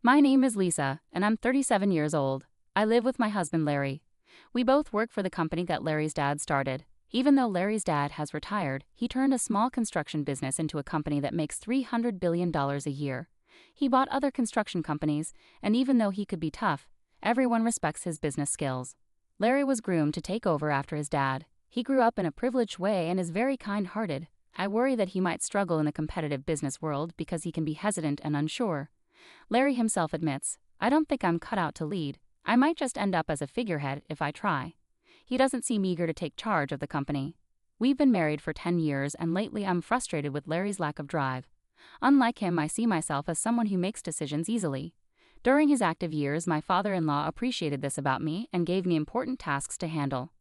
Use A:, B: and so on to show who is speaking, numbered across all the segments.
A: My name is Lisa, and I'm 37 years old. I live with my husband Larry. We both work for the company that Larry's dad started. Even though Larry's dad has retired, he turned a small construction business into a company that makes $300 billion a year. He bought other construction companies, and even though he could be tough, everyone respects his business skills. Larry was groomed to take over after his dad. He grew up in a privileged way and is very kind-hearted. I worry that he might struggle in the competitive business world because he can be hesitant and unsure. Larry himself admits, "I don't think I'm cut out to lead. I might just end up as a figurehead if I try." He doesn't seem eager to take charge of the company. We've been married for 10 years and lately I'm frustrated with Larry's lack of drive. Unlike him, I see myself as someone who makes decisions easily. During his active years, my father-in-law appreciated this about me and gave me important tasks to handle.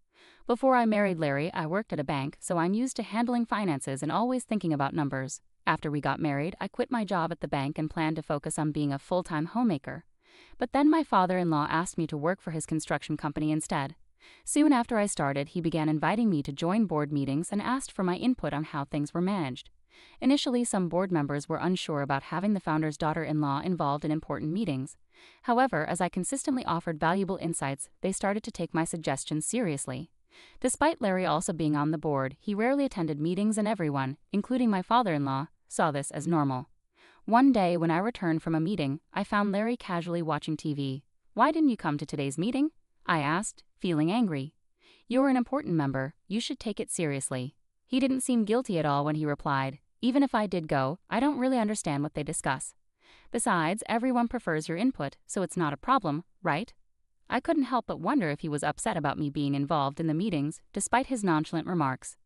A: Before I married Larry, I worked at a bank, so I'm used to handling finances and always thinking about numbers. After we got married, I quit my job at the bank and planned to focus on being a full-time homemaker. But then my father-in-law asked me to work for his construction company instead. Soon after I started, he began inviting me to join board meetings and asked for my input on how things were managed. Initially, some board members were unsure about having the founder's daughter-in-law involved in important meetings. However, as I consistently offered valuable insights, they started to take my suggestions seriously. Despite Larry also being on the board, he rarely attended meetings and everyone, including my father-in-law, saw this as normal. One day when I returned from a meeting, I found Larry casually watching TV. "Why didn't you come to today's meeting?" I asked, feeling angry. "You're an important member, you should take it seriously." He didn't seem guilty at all when he replied, "Even if I did go, I don't really understand what they discuss. Besides, everyone prefers your input, so it's not a problem, right?" I couldn't help but wonder if he was upset about me being involved in the meetings, despite his nonchalant remarks.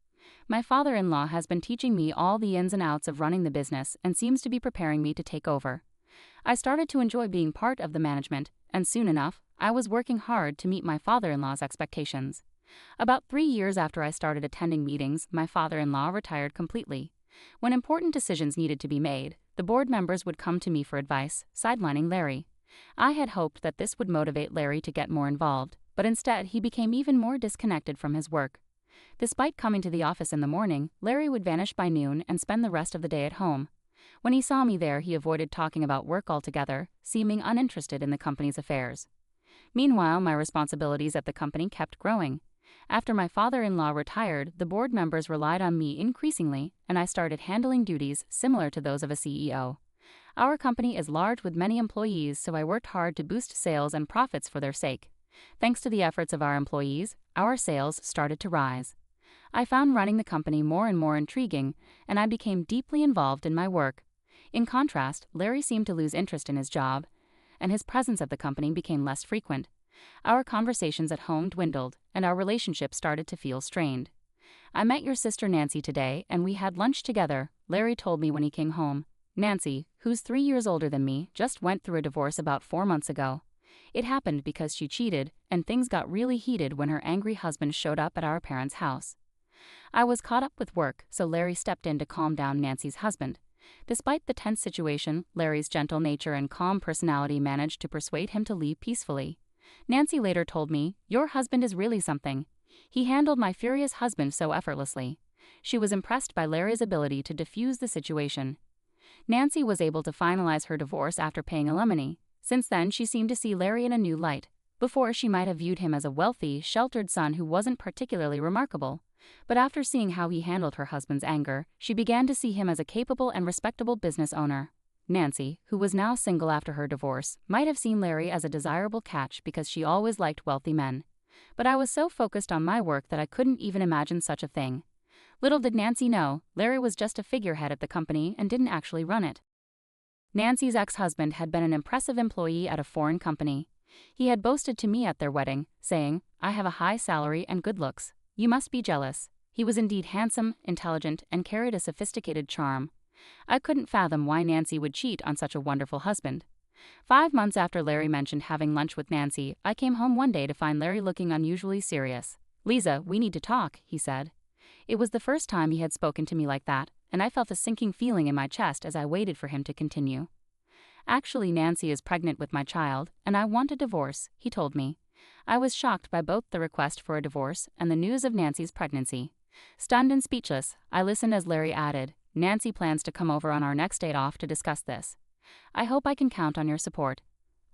A: My father-in-law has been teaching me all the ins and outs of running the business and seems to be preparing me to take over. I started to enjoy being part of the management, and soon enough, I was working hard to meet my father-in-law's expectations. About 3 years after I started attending meetings, my father-in-law retired completely. When important decisions needed to be made, the board members would come to me for advice, sidelining Larry. I had hoped that this would motivate Larry to get more involved, but instead he became even more disconnected from his work. Despite coming to the office in the morning, Larry would vanish by noon and spend the rest of the day at home. When he saw me there, he avoided talking about work altogether, seeming uninterested in the company's affairs. Meanwhile, my responsibilities at the company kept growing. After my father-in-law retired, the board members relied on me increasingly, and I started handling duties similar to those of a CEO. Our company is large with many employees, so I worked hard to boost sales and profits for their sake. Thanks to the efforts of our employees, our sales started to rise. I found running the company more and more intriguing, and I became deeply involved in my work. In contrast, Larry seemed to lose interest in his job, and his presence at the company became less frequent. Our conversations at home dwindled, and our relationship started to feel strained. "I met your sister Nancy today, and we had lunch together," Larry told me when he came home. Nancy, who's 3 years older than me, just went through a divorce about 4 months ago. It happened because she cheated, and things got really heated when her angry husband showed up at our parents' house. I was caught up with work, so Larry stepped in to calm down Nancy's husband. Despite the tense situation, Larry's gentle nature and calm personality managed to persuade him to leave peacefully. Nancy later told me, "Your husband is really something. He handled my furious husband so effortlessly." She was impressed by Larry's ability to diffuse the situation. Nancy was able to finalize her divorce after paying alimony. Since then, she seemed to see Larry in a new light. Before, she might have viewed him as a wealthy, sheltered son who wasn't particularly remarkable. But after seeing how he handled her husband's anger, she began to see him as a capable and respectable business owner. Nancy, who was now single after her divorce, might have seen Larry as a desirable catch because she always liked wealthy men. But I was so focused on my work that I couldn't even imagine such a thing. Little did Nancy know, Larry was just a figurehead at the company and didn't actually run it. Nancy's ex-husband had been an impressive employee at a foreign company. He had boasted to me at their wedding, saying, "I have a high salary and good looks. You must be jealous." He was indeed handsome, intelligent, and carried a sophisticated charm. I couldn't fathom why Nancy would cheat on such a wonderful husband. 5 months after Larry mentioned having lunch with Nancy, I came home one day to find Larry looking unusually serious. "Lisa, we need to talk," he said. It was the first time he had spoken to me like that, and I felt a sinking feeling in my chest as I waited for him to continue. "Actually, Nancy is pregnant with my child, and I want a divorce," he told me. I was shocked by both the request for a divorce and the news of Nancy's pregnancy. Stunned and speechless, I listened as Larry added, "Nancy plans to come over on our next date off to discuss this." I hope I can count on your support.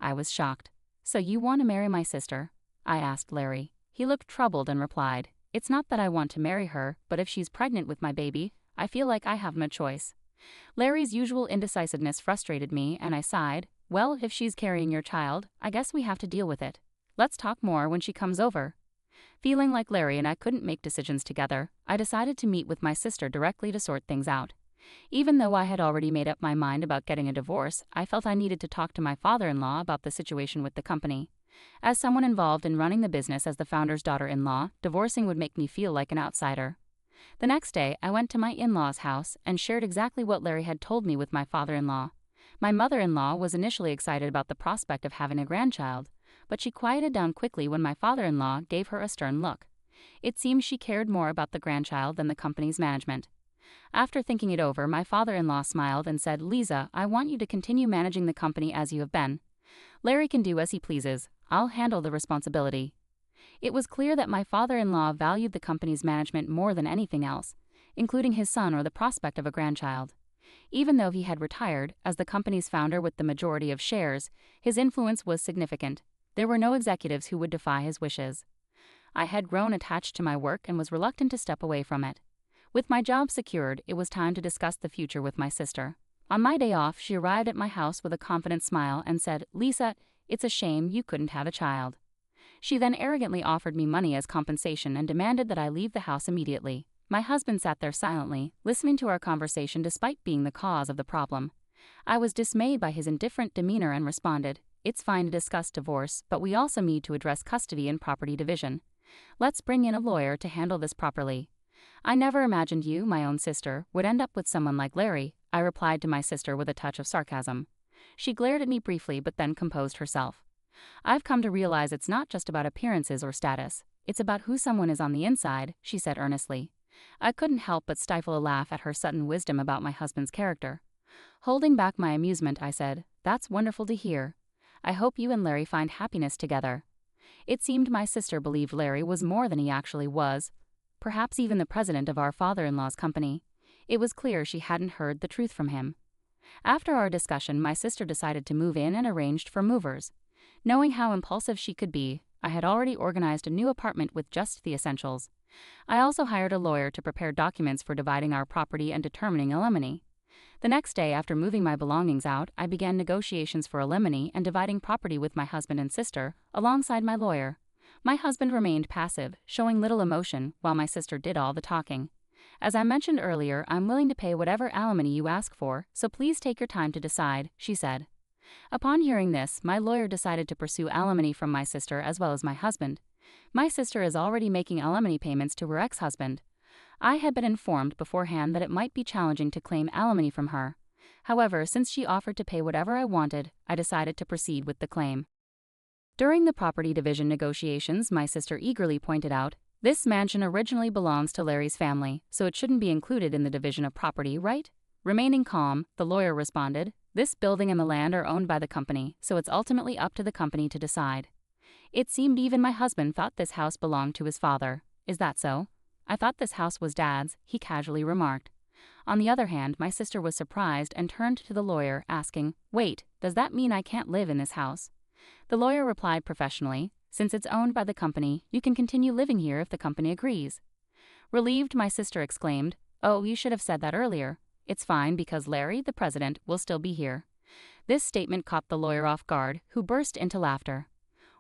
A: I was shocked. So you want to marry my sister? I asked Larry. He looked troubled and replied, it's not that I want to marry her, but if she's pregnant with my baby, I feel like I have no choice. Larry's usual indecisiveness frustrated me and I sighed, well, if she's carrying your child, I guess we have to deal with it. Let's talk more when she comes over. Feeling like Larry and I couldn't make decisions together, I decided to meet with my sister directly to sort things out. Even though I had already made up my mind about getting a divorce, I felt I needed to talk to my father-in-law about the situation with the company. As someone involved in running the business as the founder's daughter-in-law, divorcing would make me feel like an outsider. The next day, I went to my in-law's house and shared exactly what Larry had told me with my father-in-law. My mother-in-law was initially excited about the prospect of having a grandchild, but she quieted down quickly when my father-in-law gave her a stern look. It seemed she cared more about the grandchild than the company's management. After thinking it over, my father-in-law smiled and said, Lisa, I want you to continue managing the company as you have been. Larry can do as he pleases. I'll handle the responsibility. It was clear that my father-in-law valued the company's management more than anything else, including his son or the prospect of a grandchild. Even though he had retired, as the company's founder with the majority of shares, his influence was significant. There were no executives who would defy his wishes. I had grown attached to my work and was reluctant to step away from it. With my job secured, it was time to discuss the future with my sister. On my day off, she arrived at my house with a confident smile and said, Lisa, it's a shame you couldn't have a child. She then arrogantly offered me money as compensation and demanded that I leave the house immediately. My husband sat there silently, listening to our conversation despite being the cause of the problem. I was dismayed by his indifferent demeanor and responded, it's fine to discuss divorce, but we also need to address custody and property division. Let's bring in a lawyer to handle this properly. I never imagined you, my own sister, would end up with someone like Larry, I replied to my sister with a touch of sarcasm. She glared at me briefly but then composed herself. I've come to realize it's not just about appearances or status, it's about who someone is on the inside, she said earnestly. I couldn't help but stifle a laugh at her sudden wisdom about my husband's character. Holding back my amusement, I said, that's wonderful to hear. I hope you and Larry find happiness together. It seemed my sister believed Larry was more than he actually was, perhaps even the president of our father-in-law's company. It was clear she hadn't heard the truth from him. After our discussion, my sister decided to move in and arranged for movers. Knowing how impulsive she could be, I had already organized a new apartment with just the essentials. I also hired a lawyer to prepare documents for dividing our property and determining alimony. The next day, after moving my belongings out, I began negotiations for alimony and dividing property with my husband and sister, alongside my lawyer. My husband remained passive, showing little emotion, while my sister did all the talking. As I mentioned earlier, I'm willing to pay whatever alimony you ask for, so please take your time to decide, she said. Upon hearing this, my lawyer decided to pursue alimony from my sister as well as my husband. My sister is already making alimony payments to her ex-husband. I had been informed beforehand that it might be challenging to claim alimony from her. However, since she offered to pay whatever I wanted, I decided to proceed with the claim. During the property division negotiations, my sister eagerly pointed out, this mansion originally belongs to Larry's family, so it shouldn't be included in the division of property, right? Remaining calm, the lawyer responded, this building and the land are owned by the company, so it's ultimately up to the company to decide. It seemed even my husband thought this house belonged to his father. Is that so? I thought this house was Dad's, he casually remarked. On the other hand, my sister was surprised and turned to the lawyer, asking, wait, does that mean I can't live in this house? The lawyer replied professionally, since it's owned by the company, you can continue living here if the company agrees. Relieved, my sister exclaimed, oh, you should have said that earlier. It's fine because Larry, the president, will still be here. This statement caught the lawyer off guard, who burst into laughter.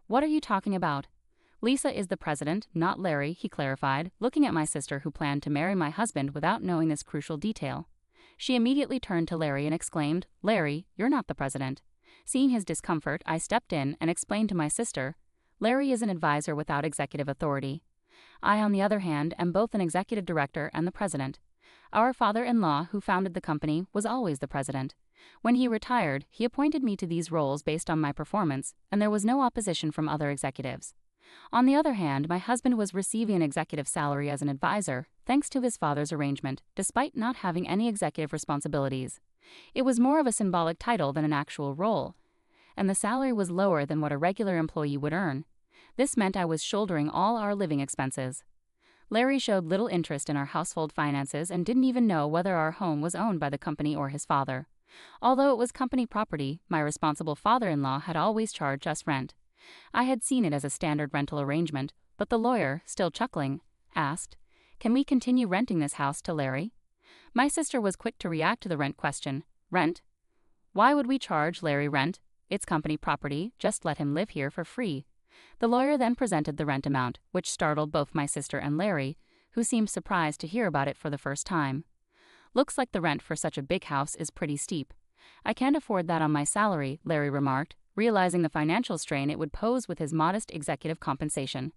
A: What are you talking about? Lisa is the president, not Larry, he clarified, looking at my sister who planned to marry my husband without knowing this crucial detail. She immediately turned to Larry and exclaimed, Larry, you're not the president. Seeing his discomfort, I stepped in and explained to my sister, Larry is an advisor without executive authority. I, on the other hand, am both an executive director and the president. Our father-in-law, who founded the company, was always the president. When he retired, he appointed me to these roles based on my performance, and there was no opposition from other executives. On the other hand, my husband was receiving an executive salary as an advisor, thanks to his father's arrangement, despite not having any executive responsibilities. It was more of a symbolic title than an actual role, and the salary was lower than what a regular employee would earn. This meant I was shouldering all our living expenses. Larry showed little interest in our household finances and didn't even know whether our home was owned by the company or his father. Although it was company property, my responsible father-in-law had always charged us rent. I had seen it as a standard rental arrangement, but the lawyer, still chuckling, asked, "Can we continue renting this house to Larry?" My sister was quick to react to the rent question. "Rent? Why would we charge Larry rent? It's company property, just let him live here for free." The lawyer then presented the rent amount, which startled both my sister and Larry, who seemed surprised to hear about it for the first time. "Looks like the rent for such a big house is pretty steep. I can't afford that on my salary," Larry remarked, realizing the financial strain it would pose with his modest executive compensation.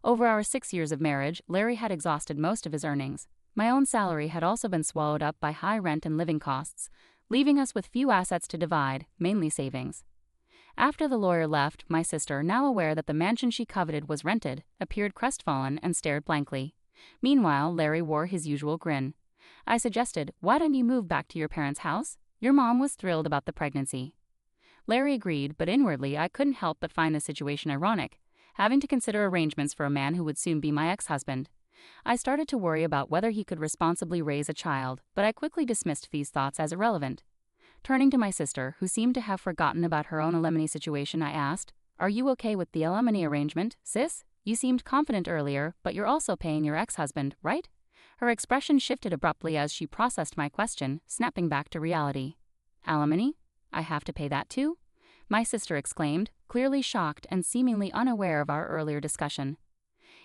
A: Over our 6 years of marriage, Larry had exhausted most of his earnings. My own salary had also been swallowed up by high rent and living costs, leaving us with few assets to divide, mainly savings. After the lawyer left, my sister, now aware that the mansion she coveted was rented, appeared crestfallen and stared blankly. Meanwhile, Larry wore his usual grin. I suggested, "Why don't you move back to your parents' house? Your mom was thrilled about the pregnancy." Larry agreed, but inwardly I couldn't help but find the situation ironic, having to consider arrangements for a man who would soon be my ex-husband. I started to worry about whether he could responsibly raise a child, but I quickly dismissed these thoughts as irrelevant. Turning to my sister, who seemed to have forgotten about her own alimony situation, I asked, "Are you okay with the alimony arrangement, sis? You seemed confident earlier, but you're also paying your ex-husband, right?" Her expression shifted abruptly as she processed my question, snapping back to reality. "Alimony? I have to pay that too?" My sister exclaimed, clearly shocked and seemingly unaware of our earlier discussion.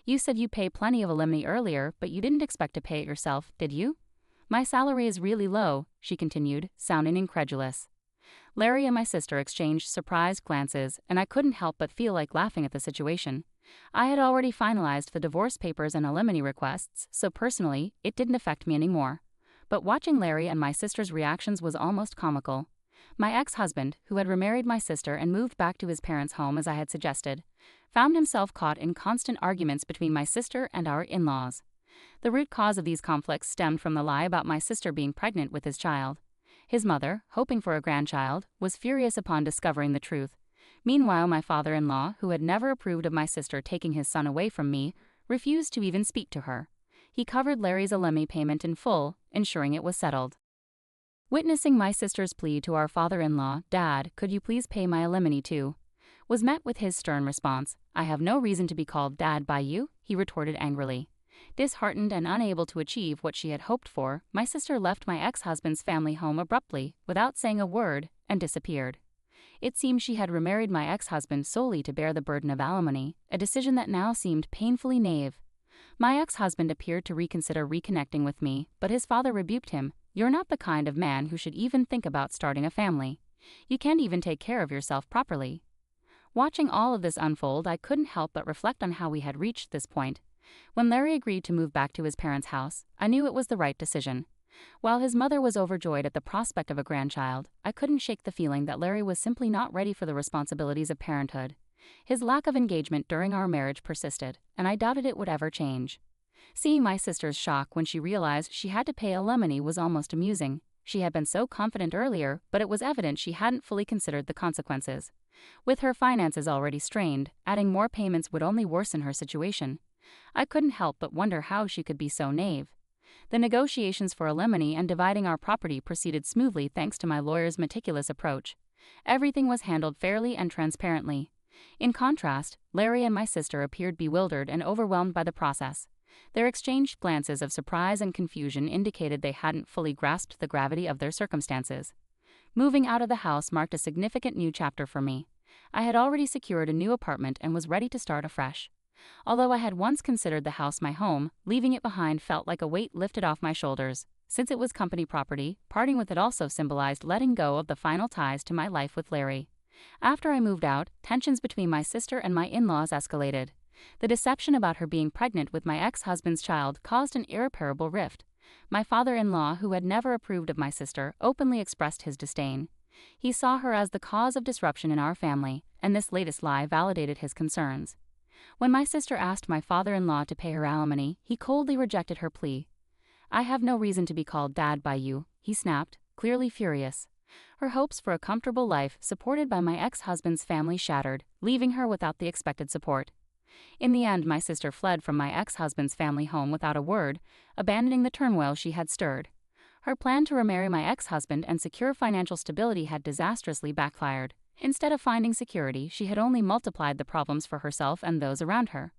A: "You said you pay plenty of alimony earlier, but you didn't expect to pay it yourself, did you?" "My salary is really low," she continued, sounding incredulous. Larry and my sister exchanged surprised glances, and I couldn't help but feel like laughing at the situation. I had already finalized the divorce papers and alimony requests, so personally, it didn't affect me anymore. But watching Larry and my sister's reactions was almost comical. My ex-husband, who had remarried my sister and moved back to his parents' home as I had suggested, found himself caught in constant arguments between my sister and our in-laws. The root cause of these conflicts stemmed from the lie about my sister being pregnant with his child. His mother, hoping for a grandchild, was furious upon discovering the truth. Meanwhile, my father-in-law, who had never approved of my sister taking his son away from me, refused to even speak to her. He covered Larry's alimony payment in full, ensuring it was settled. Witnessing my sister's plea to our father-in-law, "Dad, could you please pay my alimony too?" was met with his stern response, "I have no reason to be called Dad by you," he retorted angrily. Disheartened and unable to achieve what she had hoped for, my sister left my ex-husband's family home abruptly, without saying a word, and disappeared. It seemed she had remarried my ex-husband solely to bear the burden of alimony, a decision that now seemed painfully naive. My ex-husband appeared to reconsider reconnecting with me, but his father rebuked him. "You're not the kind of man who should even think about starting a family. You can't even take care of yourself properly." Watching all of this unfold, I couldn't help but reflect on how we had reached this point. When Larry agreed to move back to his parents' house, I knew it was the right decision. While his mother was overjoyed at the prospect of a grandchild, I couldn't shake the feeling that Larry was simply not ready for the responsibilities of parenthood. His lack of engagement during our marriage persisted, and I doubted it would ever change. Seeing my sister's shock when she realized she had to pay alimony was almost amusing. She had been so confident earlier, but it was evident she hadn't fully considered the consequences. With her finances already strained, adding more payments would only worsen her situation. I couldn't help but wonder how she could be so naive. The negotiations for alimony and dividing our property proceeded smoothly thanks to my lawyer's meticulous approach. Everything was handled fairly and transparently. In contrast, Larry and my sister appeared bewildered and overwhelmed by the process. Their exchanged glances of surprise and confusion indicated they hadn't fully grasped the gravity of their circumstances. Moving out of the house marked a significant new chapter for me. I had already secured a new apartment and was ready to start afresh. Although I had once considered the house my home, leaving it behind felt like a weight lifted off my shoulders. Since it was company property, parting with it also symbolized letting go of the final ties to my life with Larry. After I moved out, tensions between my sister and my in-laws escalated. The deception about her being pregnant with my ex-husband's child caused an irreparable rift. My father-in-law, who had never approved of my sister, openly expressed his disdain. He saw her as the cause of disruption in our family, and this latest lie validated his concerns. When my sister asked my father-in-law to pay her alimony, he coldly rejected her plea. "I have no reason to be called Dad by you," he snapped, clearly furious. Her hopes for a comfortable life supported by my ex-husband's family shattered, leaving her without the expected support. In the end, my sister fled from my ex-husband's family home without a word, abandoning the turmoil she had stirred. Her plan to remarry my ex-husband and secure financial stability had disastrously backfired. Instead of finding security, she had only multiplied the problems for herself and those around her.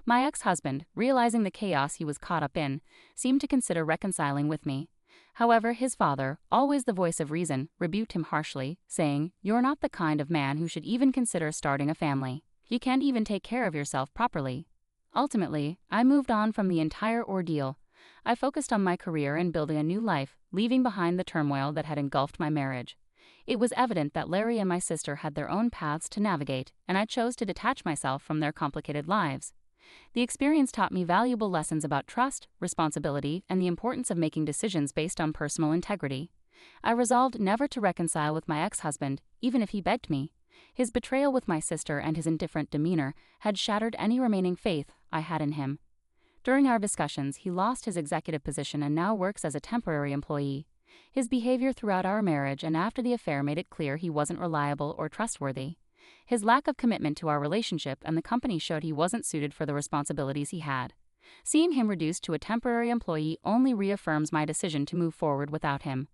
A: My ex-husband, realizing the chaos he was caught up in, seemed to consider reconciling with me. However, his father, always the voice of reason, rebuked him harshly, saying, "You're not the kind of man who should even consider starting a family. You can't even take care of yourself properly." Ultimately, I moved on from the entire ordeal. I focused on my career and building a new life, leaving behind the turmoil that had engulfed my marriage. It was evident that Larry and my sister had their own paths to navigate, and I chose to detach myself from their complicated lives. The experience taught me valuable lessons about trust, responsibility, and the importance of making decisions based on personal integrity. I resolved never to reconcile with my ex-husband, even if he begged me. His betrayal with my sister and his indifferent demeanor had shattered any remaining faith I had in him. During our discussions, he lost his executive position and now works as a temporary employee. His behavior throughout our marriage and after the affair made it clear he wasn't reliable or trustworthy. His lack of commitment to our relationship and the company showed he wasn't suited for the responsibilities he had. Seeing him reduced to a temporary employee only reaffirms my decision to move forward without him.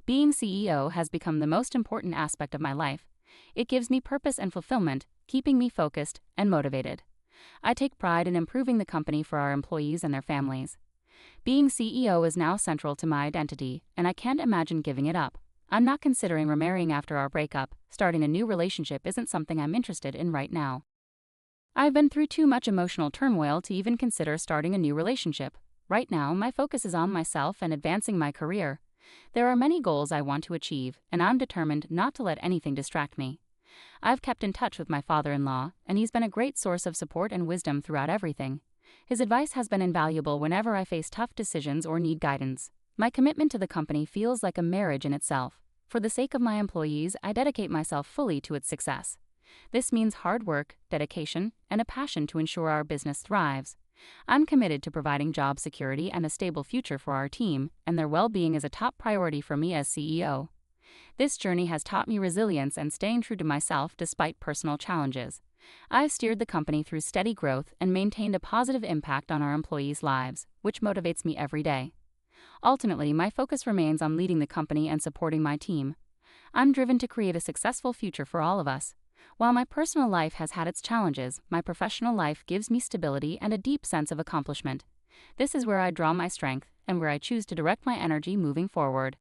A: Being CEO has become the most important aspect of my life. It gives me purpose and fulfillment, keeping me focused and motivated. I take pride in improving the company for our employees and their families. Being CEO is now central to my identity, and I can't imagine giving it up. I'm not considering remarrying after our breakup. Starting a new relationship isn't something I'm interested in right now. I've been through too much emotional turmoil to even consider starting a new relationship. Right now, my focus is on myself and advancing my career. There are many goals I want to achieve, and I'm determined not to let anything distract me. I've kept in touch with my father-in-law, and he's been a great source of support and wisdom throughout everything. His advice has been invaluable whenever I face tough decisions or need guidance. My commitment to the company feels like a marriage in itself. For the sake of my employees, I dedicate myself fully to its success. This means hard work, dedication, and a passion to ensure our business thrives. I'm committed to providing job security and a stable future for our team, and their well-being is a top priority for me as CEO. This journey has taught me resilience and staying true to myself despite personal challenges. I've steered the company through steady growth and maintained a positive impact on our employees' lives, which motivates me every day. Ultimately, my focus remains on leading the company and supporting my team. I'm driven to create a successful future for all of us. While my personal life has had its challenges, my professional life gives me stability and a deep sense of accomplishment. This is where I draw my strength and where I choose to direct my energy moving forward.